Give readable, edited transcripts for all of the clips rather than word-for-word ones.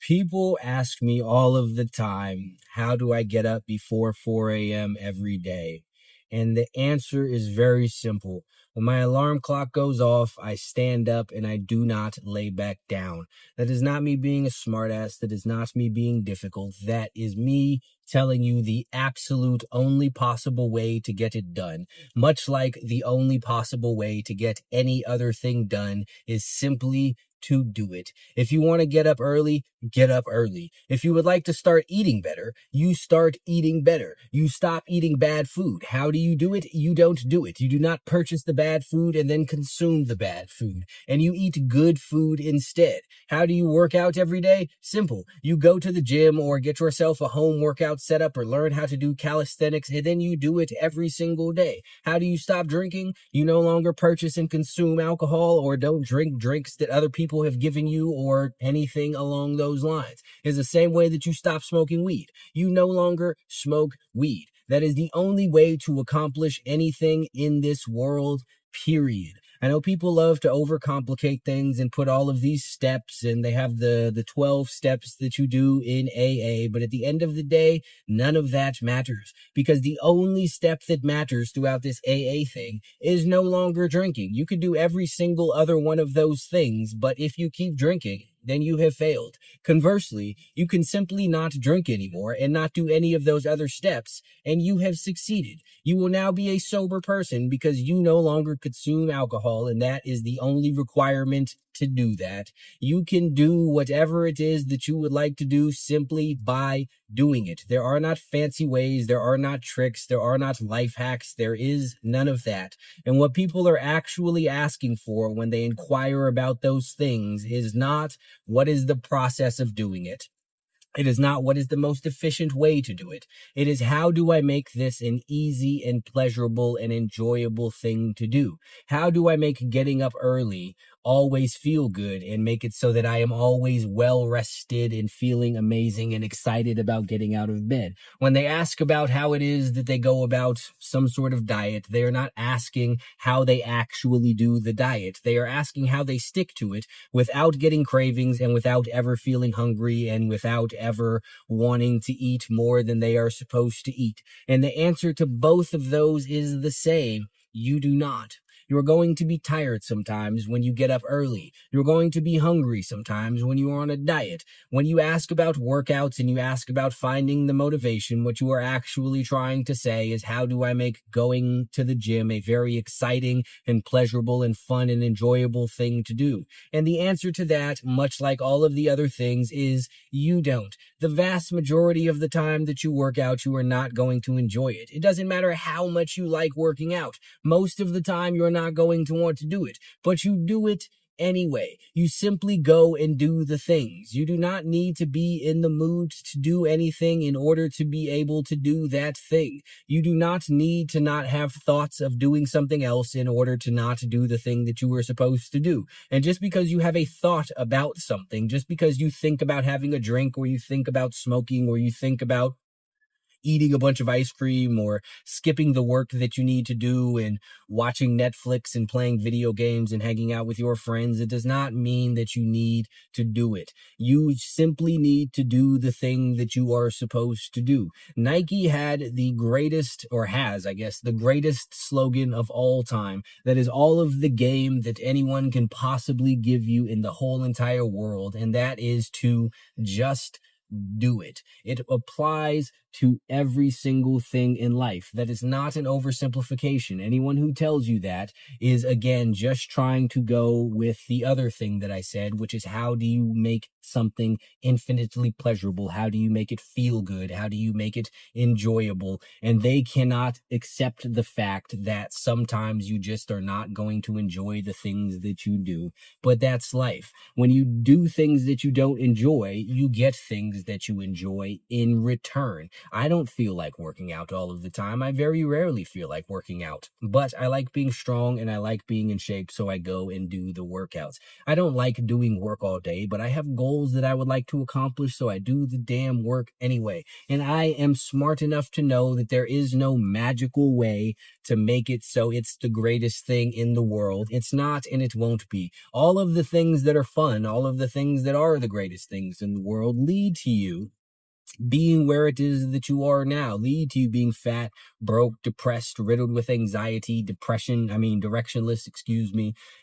People ask me all of the time, how do I get up before 4 a.m. every day? And the answer is very simple. When my alarm clock goes off, I stand up and I do not lay back down. That is not me being a smartass. That is not me being difficult. That is me telling you the absolute only possible way to get it done. Much like the only possible way to get any other thing done is simply to do it. If you want to get up early, get up early. If you would like to start eating better, you start eating better. You stop eating bad food. How do you do it? You don't do it. You do not purchase the bad food and then consume the bad food. And you eat good food instead. How do you work out every day? Simple. You go to the gym or get yourself a home workout setup or learn how to do calisthenics, and then you do it every single day. How do you stop drinking? You no longer purchase and consume alcohol or don't drink drinks that other people have given you or anything along those lines. It's the same way that you stop smoking weed. You no longer smoke weed. That is the only way to accomplish anything in this world, period. I know people love to overcomplicate things and put all of these steps, and they have the 12 steps that you do in AA, but at the end of the day, none of that matters, because the only step that matters throughout this AA thing is no longer drinking. You could do every single other one of those things, but if you keep drinking, then you have failed. Conversely, you can simply not drink anymore and not do any of those other steps, and you have succeeded. You will now be a sober person because you no longer consume alcohol, and that is the only requirement to do that. You can do whatever it is that you would like to do simply by doing it. There are not fancy ways, there are not tricks, there are not life hacks, there is none of that. And what people are actually asking for when they inquire about those things is not what is the process of doing it. It is not what is the most efficient way to do it. It is how do I make this an easy and pleasurable and enjoyable thing to do? How do I make getting up early always feel good and make it so that I am always well rested and feeling amazing and excited about getting out of bed? When they ask about how it is that they go about some sort of diet, they are not asking how they actually do the diet. They are asking how they stick to it without getting cravings and without ever feeling hungry and without ever wanting to eat more than they are supposed to eat. And the answer to both of those is the same. You do not. You're going to be tired sometimes when you get up early. You're going to be hungry sometimes when you are on a diet. When you ask about workouts and you ask about finding the motivation, what you are actually trying to say is, how do I make going to the gym a very exciting and pleasurable and fun and enjoyable thing to do? And the answer to that, much like all of the other things, is you don't. The vast majority of the time that you work out, you are not going to enjoy it. It doesn't matter how much you like working out. Most of the time, you're not going to want to do it, but you do it anyway. You simply go and do the things. You do not need to be in the mood to do anything in order to be able to do that thing. You do not need to not have thoughts of doing something else in order to not do the thing that you were supposed to do. And just because you have a thought about something, just because you think about having a drink, or you think about smoking, or you think about eating a bunch of ice cream, or skipping the work that you need to do and watching Netflix and playing video games and hanging out with your friends, it does not mean that you need to do it. You simply need to do the thing that you are supposed to do. Nike had the greatest, or has, I guess, the greatest slogan of all time. That is all of the game that anyone can possibly give you in the whole entire world, and that is to just do it. It applies to every single thing in life. That is not an oversimplification. Anyone who tells you that is, again, just trying to go with the other thing that I said, which is, how do you make something infinitely pleasurable? How do you make it feel good? How do you make it enjoyable? And they cannot accept the fact that sometimes you just are not going to enjoy the things that you do. But that's life. When you do things that you don't enjoy, you get things is that you enjoy in return. I don't feel like working out all of the time. I very rarely feel like working out, but I like being strong and I like being in shape, so I go and do the workouts. I don't like doing work all day, but I have goals that I would like to accomplish, so I do the damn work anyway. And I am smart enough to know that there is no magical way to make it so it's the greatest thing in the world. It's not, and it won't be. All of the things that are fun, all of the things that are the greatest things in the world lead to you being where it is that you are now, lead to you being fat, broke, depressed, riddled with anxiety, directionless,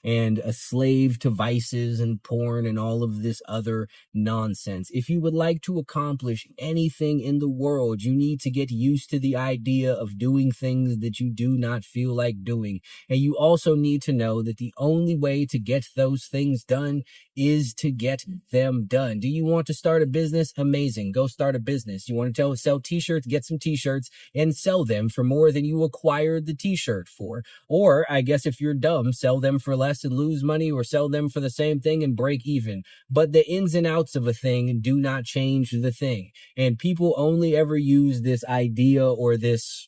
and a slave to vices and porn and all of this other nonsense. If you would like to accomplish anything in the world, you need to get used to the idea of doing things that you do not feel like doing. And you also need to know that the only way to get those things done is to get them done. Do you want to start a business? Amazing. Go start a business. You want to sell t-shirts? Get some t-shirts and sell them for more than you acquired the t-shirt for. Or I guess if you're dumb, sell them for less and lose money, or sell them for the same thing and break even. But the ins and outs of a thing do not change the thing. And people only ever use this idea or this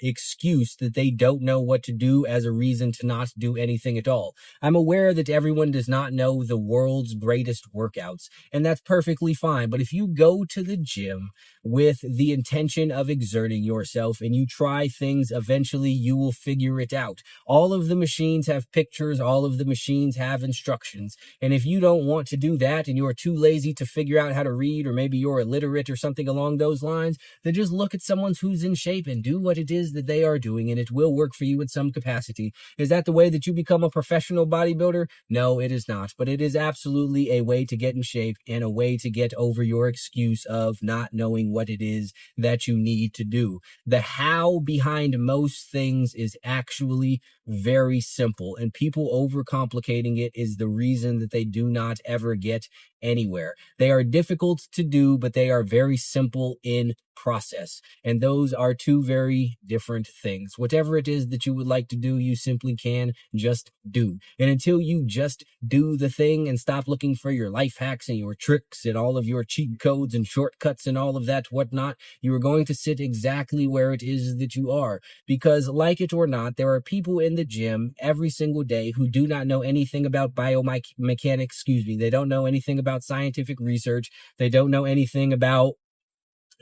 excuse that they don't know what to do as a reason to not do anything at all. I'm aware that everyone does not know the world's greatest workouts, and that's perfectly fine. But if you go to the gym with the intention of exerting yourself and you try things, eventually you will figure it out. All of the machines have pictures, all of the machines have instructions. And if you don't want to do that and you're too lazy to figure out how to read, or maybe you're illiterate or something along those lines, then just look at someone who's in shape and do what it is that they are doing, and it will work for you in some capacity. Is that the way that you become a professional bodybuilder? No, it is not, but it is absolutely a way to get in shape and a way to get over your excuse of not knowing what it is that you need to do. The how behind most things is actually very simple, and people overcomplicating it is the reason that they do not ever get anywhere. They are difficult to do, but they are very simple in process. And those are two very different things. Whatever it is that you would like to do, you simply can just do. And until you just do the thing and stop looking for your life hacks and your tricks and all of your cheat codes and shortcuts and all of that whatnot, you are going to sit exactly where it is that you are. Because like it or not, there are people in the gym every single day who do not know anything about biomechanics, they don't know anything about scientific research. They don't know anything about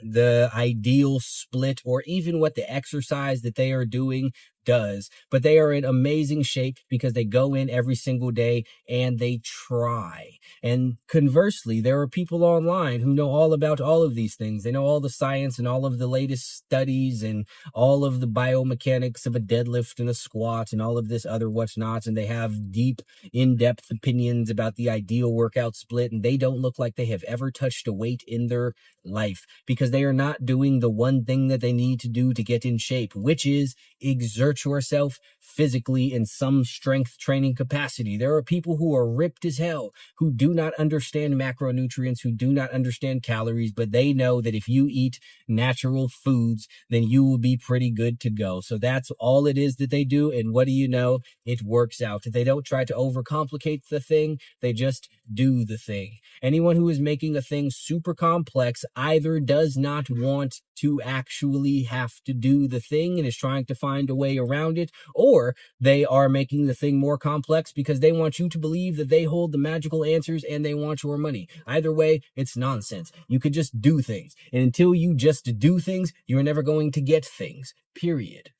the ideal split or even what the exercise that they are doing does, but they are in amazing shape because they go in every single day and they try. And conversely, there are people online who know all about all of these things. They know all the science and all of the latest studies and all of the biomechanics of a deadlift and a squat and all of this other whatnot, and they have deep, in-depth opinions about the ideal workout split, and they don't look like they have ever touched a weight in their life because they are not doing the one thing that they need to do to get in shape, which is exert yourself physically in some strength training capacity. There are people who are ripped as hell, who do not understand macronutrients, who do not understand calories, but they know that if you eat natural foods, then you will be pretty good to go. So that's all it is that they do. And what do you know? It works out. They don't try to overcomplicate the thing. They just do the thing. Anyone who is making a thing super complex either does not want to actually have to do the thing and is trying to find a way around it, or they are making the thing more complex because they want you to believe that they hold the magical answers and they want your money. Either way, it's nonsense. You could just do things. And until you just do things, you're never going to get things. Period.